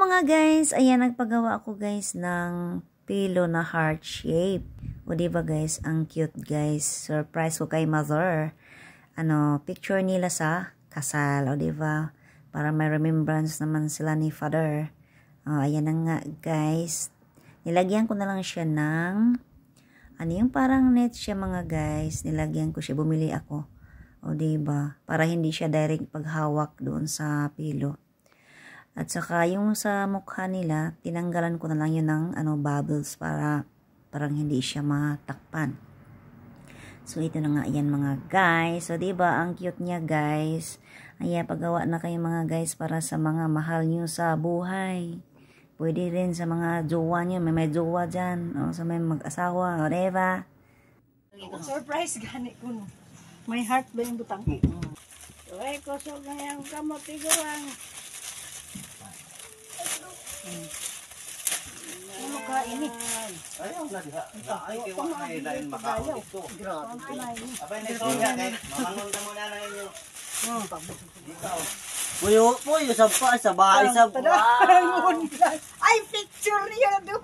mga guys, ayan nagpagawa ako guys ng pillow na heart shape. O diba guys, ang cute guys. Surprise ko kay mother. Picture nila sa kasal, o diba? Para may remembrance naman sila ni father. Ayan na nga guys. Nilagyan ko na lang siya ng yung parang net siya mga guys. Nilagyan ko siya, bumili ako. O diba? Para hindi siya direct paghawak doon sa pillow. At saka yung sa mukha nila, tinanggalan ko na lang yun ng bubbles para parang hindi siya matakpan. So ito na nga yan mga guys. So diba ang cute niya guys. Ayan, paggawa na kayo mga guys para sa mga mahal nyo sa buhay. Pwede rin sa mga jowa nyo. May jowa dyan. O sa may mag-asawa. O diba? Surprise gani ko no. May heart ba yung butang? Uy, kusog na yung kamot iguang. Ano ka ini? Ayaw na diha. Ay kiwa kay lain makaon dito. Abay na soya kay mamangon ta mo na lang inyo. Dito. Puyo sa bahay sa Ay picture niya do.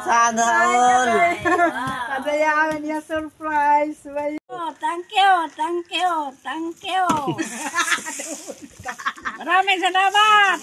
Sana all. Kadayangan niya surprise. Oh, thank you. Maraming salamat.